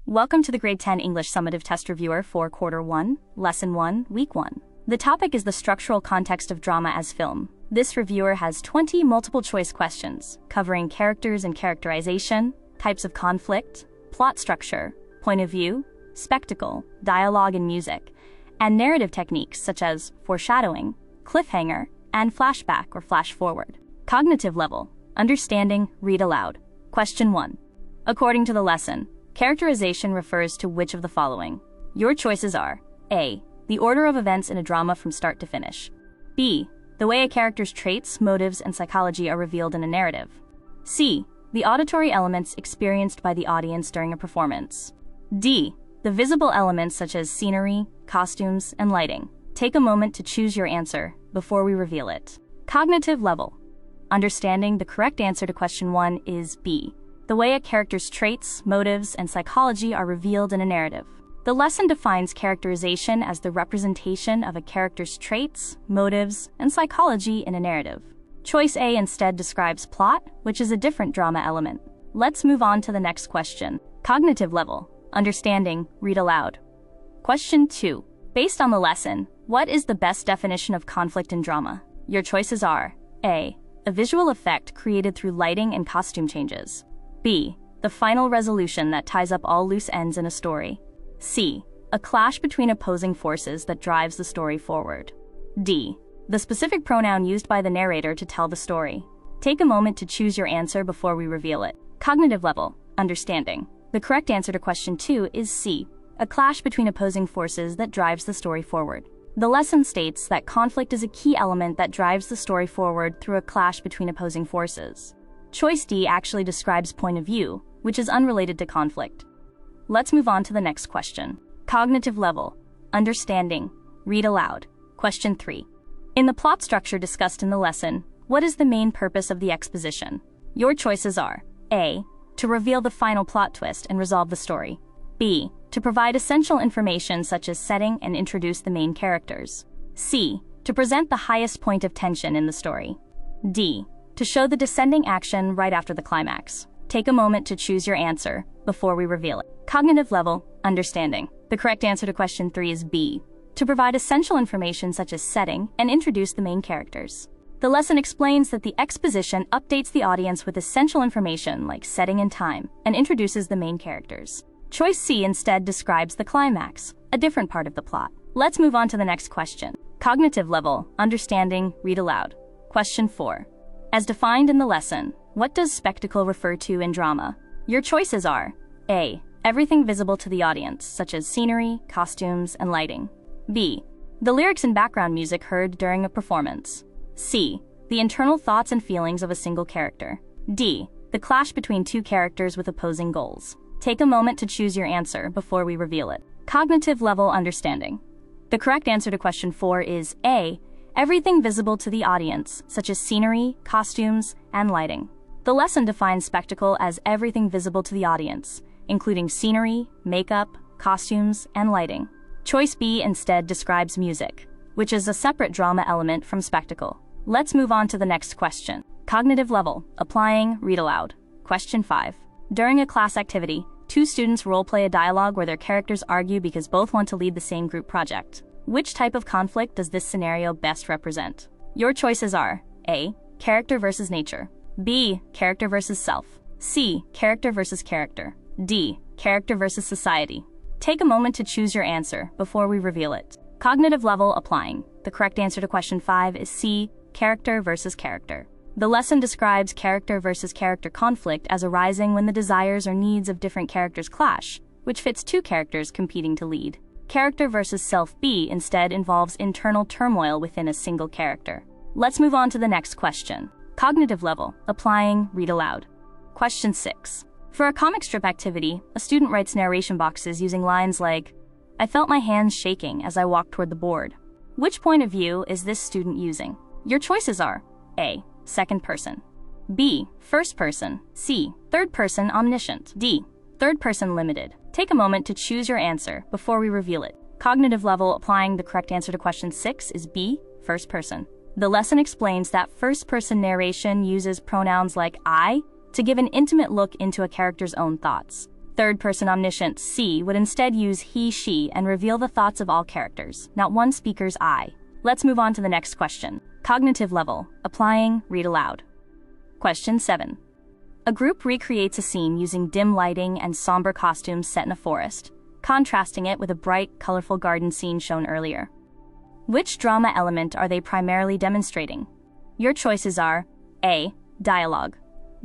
Welcome to the Grade 10 English Summative Test Reviewer for Quarter 1, Lesson 1, Week 1. The topic is the structural context of drama as film. This reviewer has 20 multiple-choice questions, covering characters and characterization, types of conflict, plot structure, point of view, spectacle, dialogue and music, and narrative techniques such as foreshadowing, cliffhanger, and flashback or flash forward. Cognitive level, understanding, read aloud. Question 1. According to the lesson, characterization refers to which of the following? Your choices are A. The order of events in a drama from start to finish. B. The way a character's traits, motives, and psychology are revealed in a narrative. C. The auditory elements experienced by the audience during a performance. D. The visible elements such as scenery, costumes, and lighting. Take a moment to choose your answer before we reveal it. Cognitive level. Understanding, the correct answer to question 1 is B. The way a character's traits, motives, and psychology are revealed in a narrative. The lesson defines characterization as the representation of a character's traits, motives, and psychology in a narrative. Choice A instead describes plot, which is a different drama element. Let's move on to the next question. Cognitive level. Understanding, read aloud. Question 2. Based on the lesson, what is the best definition of conflict in drama? Your choices are A. A visual effect created through lighting and costume changes. B. The final resolution that ties up all loose ends in a story. C. A clash between opposing forces that drives the story forward. D. The specific pronoun used by the narrator to tell the story. Take a moment to choose your answer before we reveal it. Cognitive level, understanding. The correct answer to question 2 is C. A clash between opposing forces that drives the story forward. The lesson states that conflict is a key element that drives the story forward through a clash between opposing forces. Choice D actually describes point of view, which is unrelated to conflict. Let's move on to the next question. Cognitive level, understanding, read aloud. Question 3. In the plot structure discussed in the lesson, what is the main purpose of the exposition? Your choices are A. To reveal the final plot twist and resolve the story. B. To provide essential information such as setting and introduce the main characters. C. To present the highest point of tension in the story. D. To show the descending action right after the climax. Take a moment to choose your answer before we reveal it. Cognitive level, understanding. The correct answer to question 3 is B. To provide essential information such as setting and introduce the main characters. The lesson explains that the exposition updates the audience with essential information like setting and time, and introduces the main characters. Choice C instead describes the climax, a different part of the plot. Let's move on to the next question. Cognitive level, understanding, read aloud. Question 4. As defined in the lesson, what does spectacle refer to in drama? Your choices are A. Everything visible to the audience, such as scenery, costumes, and lighting. B. The lyrics and background music heard during a performance. C. The internal thoughts and feelings of a single character. D. The clash between two characters with opposing goals. Take a moment to choose your answer before we reveal it. Cognitive level, understanding. The correct answer to question 4 is A. Everything visible to the audience, such as scenery, costumes, and lighting. The lesson defines spectacle as everything visible to the audience, including scenery, makeup, costumes, and lighting. Choice B instead describes music, which is a separate drama element from spectacle. Let's move on to the next question. Cognitive level, applying, read aloud. Question 5. During a class activity, 2 students role-play a dialogue where their characters argue because both want to lead the same group project. Which type of conflict does this scenario best represent? Your choices are A. Character versus nature. B. Character versus self. C. Character versus character. D. Character versus society. Take a moment to choose your answer before we reveal it. Cognitive level, applying. The correct answer to question 5 is C. Character versus character. The lesson describes character versus character conflict as arising when the desires or needs of different characters clash, which fits 2 characters competing to lead. Character versus self B instead involves internal turmoil within a single character. Let's move on to the next question. Cognitive level, applying, read aloud. Question 6. For a comic strip activity, a student writes narration boxes using lines like, "I felt my hands shaking as I walked toward the board." Which point of view is this student using? Your choices are A. Second person. B. First person. C. Third person omniscient. D. Third person limited. Take a moment to choose your answer before we reveal it. Cognitive level, applying. The correct answer to question 6 is B. First person. The lesson explains that first person narration uses pronouns like I to give an intimate look into a character's own thoughts. Third-person omniscient, C, would instead use he, she, and reveal the thoughts of all characters, not one speaker's I. Let's move on to the next question. Cognitive level, applying, read aloud. Question 7. A group recreates a scene using dim lighting and somber costumes set in a forest, contrasting it with a bright, colorful garden scene shown earlier. Which drama element are they primarily demonstrating? Your choices are A. Dialogue,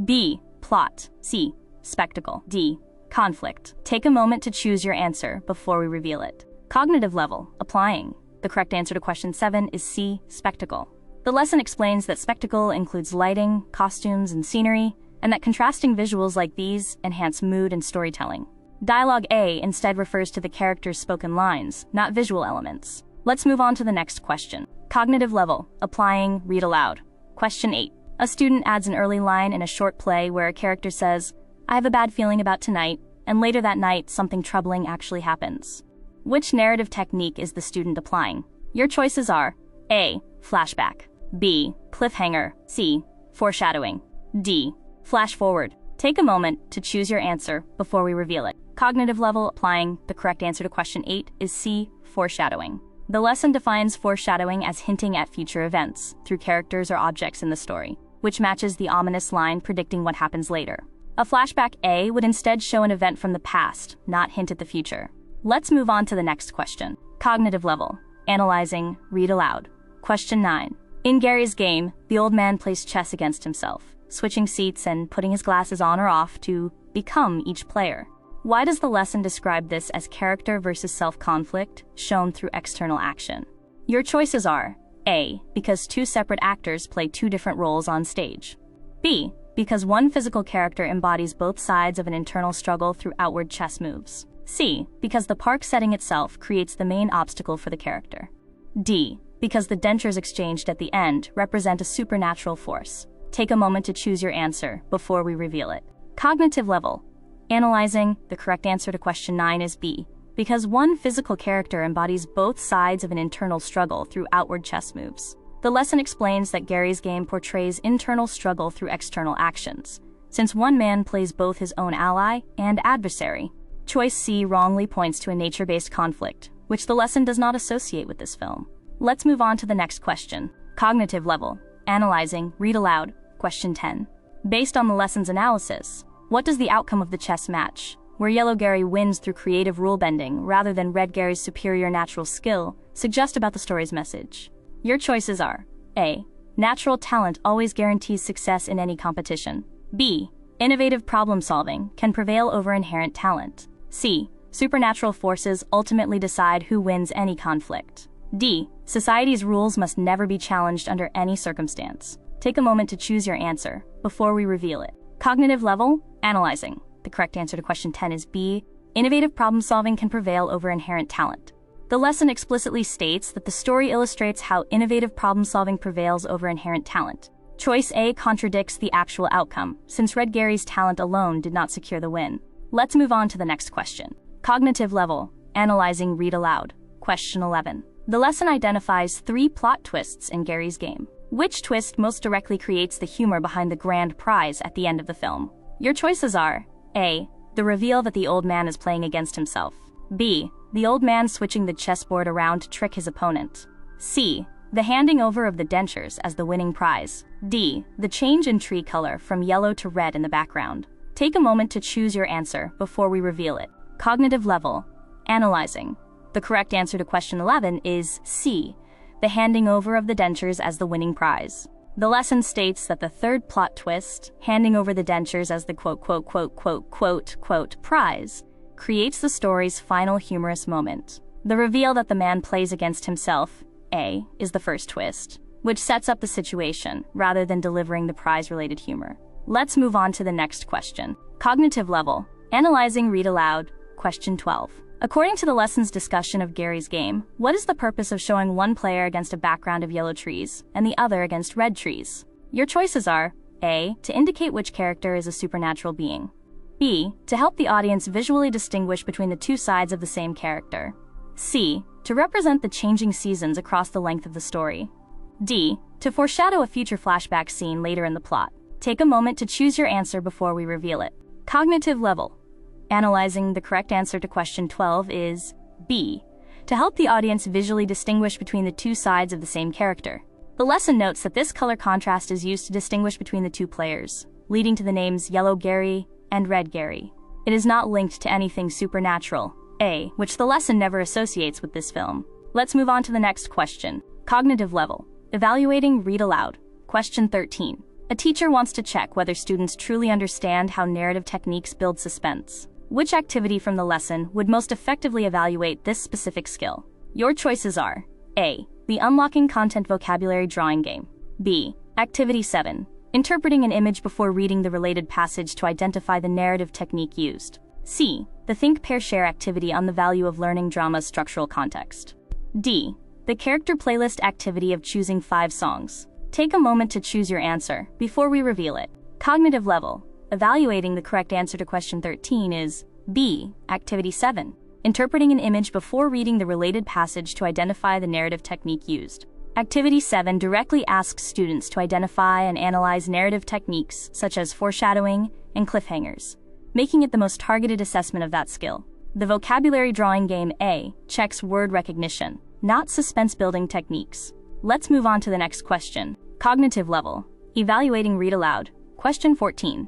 B. Plot, C. Spectacle, D. Conflict. Take a moment to choose your answer before we reveal it. Cognitive level, applying. The correct answer to question 7 is C. Spectacle. The lesson explains that spectacle includes lighting, costumes, and scenery, and that contrasting visuals like these enhance mood and storytelling. Dialogue A instead refers to the characters' spoken lines, not visual elements. Let's move on to the next question. Cognitive level, applying, read aloud. Question 8. A student adds an early line in a short play where a character says, "I have a bad feeling about tonight," and later that night, something troubling actually happens. Which narrative technique is the student applying? Your choices are A. Flashback, B. Cliffhanger, C. Foreshadowing, D. Flash forward. Take a moment to choose your answer before we reveal it. Cognitive level, applying. The correct answer to question 8 is C. Foreshadowing. The lesson defines foreshadowing as hinting at future events through characters or objects in the story, which matches the ominous line predicting what happens later. A flashback A would instead show an event from the past, not hint at the future. Let's move on to the next question. Cognitive level, analyzing, read aloud. Question 9. In Gary's game, the old man plays chess against himself, switching seats and putting his glasses on or off to become each player. Why does the lesson describe this as character versus self-conflict shown through external action? Your choices are A. Because two separate actors play two different roles on stage. B. Because one physical character embodies both sides of an internal struggle through outward chess moves. C. Because the park setting itself creates the main obstacle for the character. D. Because the dentures exchanged at the end represent a supernatural force. Take a moment to choose your answer before we reveal it. Cognitive level, analyzing. The correct answer to question 9 is B. Because one physical character embodies both sides of an internal struggle through outward chess moves. The lesson explains that Gary's game portrays internal struggle through external actions, since one man plays both his own ally and adversary. Choice C wrongly points to a nature-based conflict, which the lesson does not associate with this film. Let's move on to the next question. Cognitive level, analyzing, read aloud. Question 10. Based on the lesson's analysis, what does the outcome of the chess match, where Yellow Gary wins through creative rule-bending rather than Red Gary's superior natural skill, suggest about the story's message? Your choices are A. Natural talent always guarantees success in any competition. B. Innovative problem-solving can prevail over inherent talent. C. Supernatural forces ultimately decide who wins any conflict. D. Society's rules must never be challenged under any circumstance. Take a moment to choose your answer before we reveal it. Cognitive level, analyzing. The correct answer to question 10 is B. Innovative problem-solving can prevail over inherent talent. The lesson explicitly states that the story illustrates how innovative problem-solving prevails over inherent talent. Choice A contradicts the actual outcome, since Red Gary's talent alone did not secure the win. Let's move on to the next question. Cognitive level, analyzing, read aloud. Question 11. The lesson identifies 3 plot twists in Gary's game. Which twist most directly creates the humor behind the grand prize at the end of the film? Your choices are A. The reveal that the old man is playing against himself. B. The old man switching the chessboard around to trick his opponent. C. The handing over of the dentures as the winning prize. D. The change in tree color from yellow to red in the background. Take a moment to choose your answer before we reveal it. Cognitive level, analyzing. The correct answer to question 11 is C. The handing over of the dentures as the winning prize. The lesson states that the third plot twist, handing over the dentures as the prize, creates the story's final humorous moment. The reveal that the man plays against himself, A, is the first twist, which sets up the situation rather than delivering the prize-related humor. Let's move on to the next question. Cognitive level, analyzing, read aloud. Question 12. According to the lesson's discussion of Gary's game, what is the purpose of showing one player against a background of yellow trees and the other against red trees? Your choices are A. To indicate which character is a supernatural being. B. To help the audience visually distinguish between the two sides of the same character. C. To represent the changing seasons across the length of the story. D. To foreshadow a future flashback scene later in the plot. Take a moment to choose your answer before we reveal it. Cognitive level, Analyzing the correct answer to question 12 is B, to help the audience visually distinguish between the two sides of the same character. The lesson notes that this color contrast is used to distinguish between the two players, leading to the names Yellow Geri and Red Geri. It is not linked to anything supernatural, A, which the lesson never associates with this film. Let's move on to the next question. Cognitive level. Evaluating read aloud. Question 13. A teacher wants to check whether students truly understand how narrative techniques build suspense. Which activity from the lesson would most effectively evaluate this specific skill? Your choices are A, the Unlocking Content Vocabulary Drawing Game. B, Activity 7, interpreting an image before reading the related passage to identify the narrative technique used. C, the Think Pair Share activity on the value of learning drama's structural context. D, the character playlist activity of choosing 5 songs. Take a moment to choose your answer before we reveal it. Cognitive level. Evaluating the correct answer to question 13 is B, Activity 7, interpreting an image before reading the related passage to identify the narrative technique used. Activity 7 directly asks students to identify and analyze narrative techniques such as foreshadowing and cliffhangers, making it the most targeted assessment of that skill. The vocabulary drawing game A checks word recognition, not suspense-building techniques. Let's move on to the next question. Cognitive level. Evaluating read aloud. Question 14.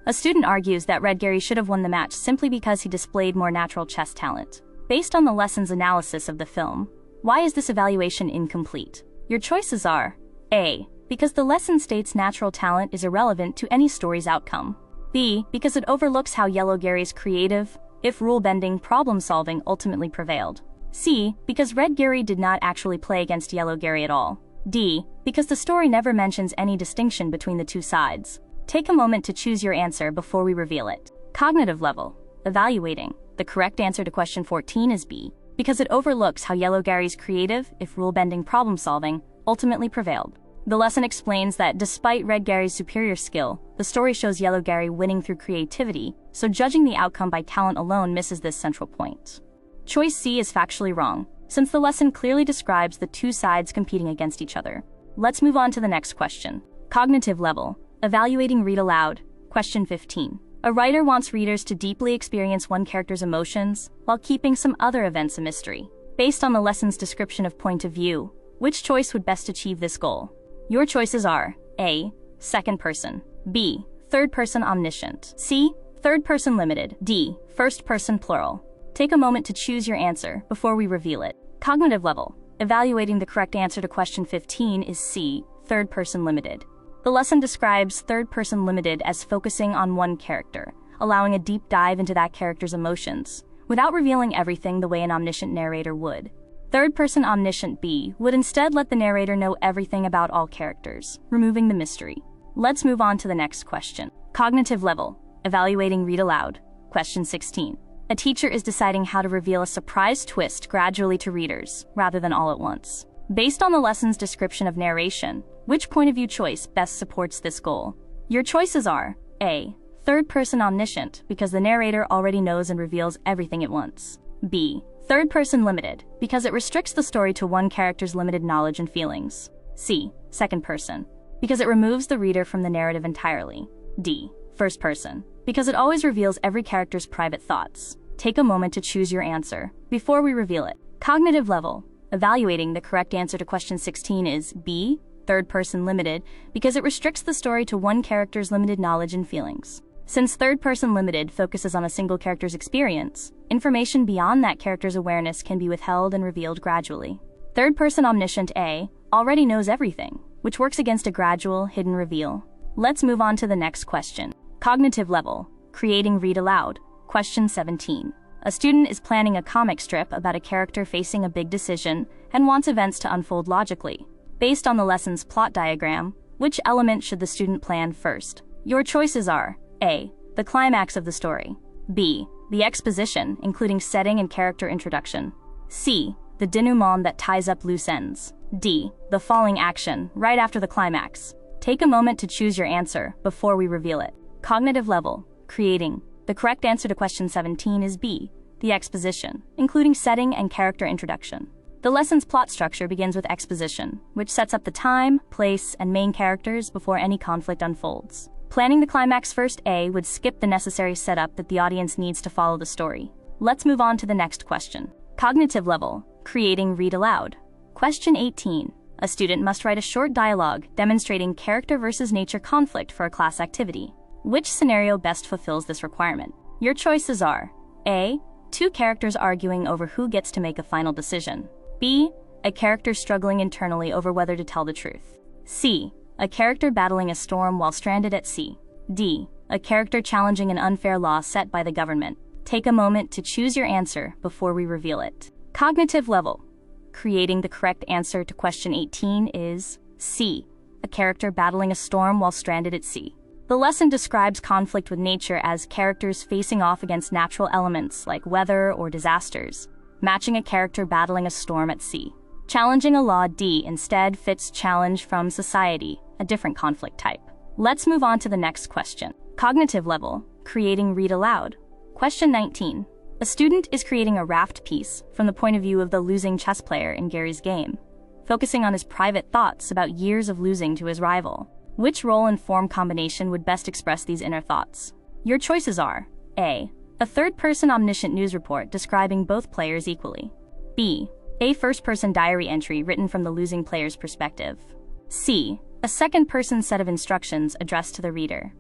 A student argues that Red Geri should have won the match simply because he displayed more natural chess talent. Based on the lesson's analysis of the film, why is this evaluation incomplete? Your choices are A, because the lesson states natural talent is irrelevant to any story's outcome. B, because it overlooks how Yellow Geri's creative, if rule-bending, problem-solving ultimately prevailed. C, because Red Geri did not actually play against Yellow Geri at all. D, because the story never mentions any distinction between the two sides. Take a moment to choose your answer before we reveal it. Cognitive level. Evaluating. The correct answer to question 14 is B, because it overlooks how Yellow Geri's creative, if rule-bending, problem-solving ultimately prevailed. The lesson explains that despite Red Geri's superior skill, the story shows Yellow Geri winning through creativity, so judging the outcome by talent alone misses this central point. Choice C is factually wrong, since the lesson clearly describes the two sides competing against each other. Let's move on to the next question. Cognitive level. Evaluating read aloud. Question 15. A writer wants readers to deeply experience one character's emotions while keeping some other events a mystery. Based on the lesson's description of point of view, which choice would best achieve this goal? Your choices are A, second person, B, third person omniscient, C, third person limited, D, first person plural. Take a moment to choose your answer before we reveal it. Cognitive level. Evaluating the correct answer to question 15 is C, third person limited. The lesson describes third person limited as focusing on one character, allowing a deep dive into that character's emotions, without revealing everything the way an omniscient narrator would. Third person omniscient B would instead let the narrator know everything about all characters, removing the mystery. Let's move on to the next question. Cognitive level. Evaluating read aloud. Question 16. A teacher is deciding how to reveal a surprise twist gradually to readers, rather than all at once. Based on the lesson's description of narration, which point of view choice best supports this goal? Your choices are A, third person omniscient, because the narrator already knows and reveals everything at once. B, third person limited, because it restricts the story to one character's limited knowledge and feelings. C, second person, because it removes the reader from the narrative entirely. D, first person, because it always reveals every character's private thoughts. Take a moment to choose your answer before we reveal it. Cognitive level. Evaluating the correct answer to question 16 is B, third person limited, because it restricts the story to one character's limited knowledge and feelings. Since third person limited focuses on a single character's experience, information beyond that character's awareness can be withheld and revealed gradually. Third person omniscient A already knows everything, which works against a gradual, hidden reveal. Let's move on to the next question. Cognitive level. Creating read aloud. Question 17. A student is planning a comic strip about a character facing a big decision and wants events to unfold logically. Based on the lesson's plot diagram, which element should the student plan first? Your choices are A, the climax of the story, B, the exposition, including setting and character introduction, C, the denouement that ties up loose ends, D, the falling action right after the climax. Take a moment to choose your answer before we reveal it. Cognitive level. Creating. The correct answer to question 17 is B, the exposition, including setting and character introduction. The lesson's plot structure begins with exposition, which sets up the time, place, and main characters before any conflict unfolds. Planning the climax first, A, would skip the necessary setup that the audience needs to follow the story. Let's move on to the next question. Cognitive level, creating read aloud. Question 18. A student must write a short dialogue demonstrating character versus nature conflict for a class activity. Which scenario best fulfills this requirement? Your choices are A, two characters arguing over who gets to make a final decision. B, a character struggling internally over whether to tell the truth. C, a character battling a storm while stranded at sea. D, a character challenging an unfair law set by the government. Take a moment to choose your answer before we reveal it. Cognitive level. Creating the correct answer to question 18 is C, a character battling a storm while stranded at sea. The lesson describes conflict with nature as characters facing off against natural elements like weather or disasters, matching a character battling a storm at sea. Challenging a law, D, instead fits challenge from society, a different conflict type. Let's move on to the next question. Cognitive level, creating read aloud. Question 19. A student is creating a raft piece from the point of view of the losing chess player in Geri's game, focusing on his private thoughts about years of losing to his rival. Which role and form combination would best express these inner thoughts? Your choices are A, a third-person omniscient news report describing both players equally. B, a first-person diary entry written from the losing player's perspective. C, a second-person set of instructions addressed to the reader.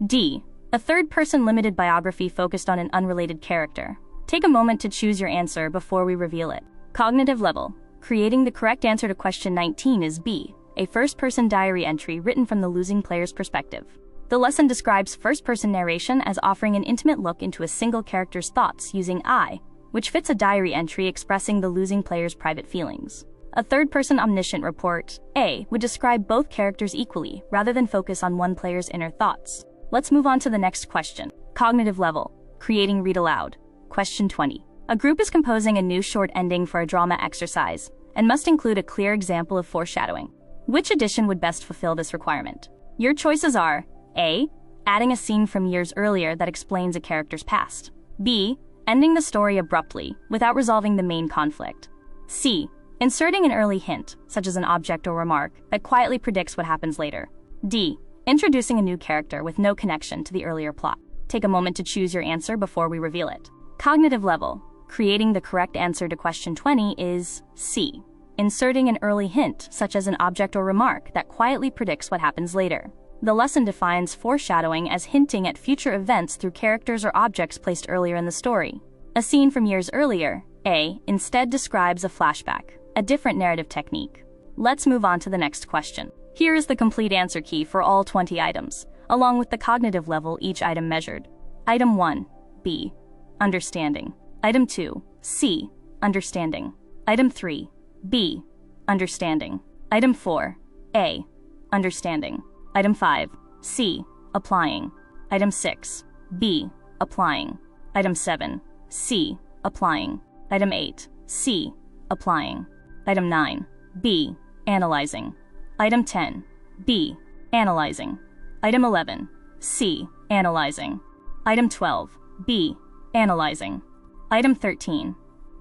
D, a third-person limited biography focused on an unrelated character. Take a moment to choose your answer before we reveal it. Cognitive level. Creating the correct answer to question 19 is B, a first-person diary entry written from the losing player's perspective. The lesson describes first-person narration as offering an intimate look into a single character's thoughts using I, which fits a diary entry expressing the losing player's private feelings. A third-person omniscient report, A, would describe both characters equally rather than focus on one player's inner thoughts. Let's move on to the next question. Cognitive level, creating read aloud. Question 20. A group is composing a new short ending for a drama exercise and must include a clear example of foreshadowing. Which edition would best fulfill this requirement? Your choices are A, adding a scene from years earlier that explains a character's past. B, ending the story abruptly without resolving the main conflict. C, inserting an early hint, such as an object or remark, that quietly predicts what happens later. D, introducing a new character with no connection to the earlier plot. Take a moment to choose your answer before we reveal it. Cognitive level. Creating the correct answer to question 20 is C, inserting an early hint, such as an object or remark, that quietly predicts what happens later. The lesson defines foreshadowing as hinting at future events through characters or objects placed earlier in the story. A scene from years earlier, A, instead describes a flashback, a different narrative technique. Let's move on to the next question. Here is the complete answer key for all 20 items, along with the cognitive level each item measured. Item 1, B, understanding. Item 2, C, understanding. Item 3, B, understanding. Item 4, A, understanding. Item 5, C, applying. Item 6, B, applying. Item 7, C, applying. Item 8, C, applying. Item 9, B, analyzing. Item 10, B, analyzing. Item 11, C, analyzing. Item 12, B, analyzing. Item 13,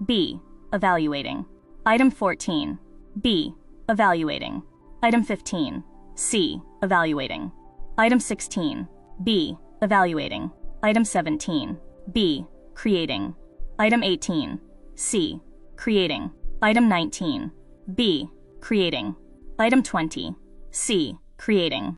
B, evaluating. Item 14, B, evaluating. Item 15, C, evaluating. Item 16, B, evaluating. Item 17, B, creating. Item 18, C, creating. Item 19, B, creating. Item 20, C, creating.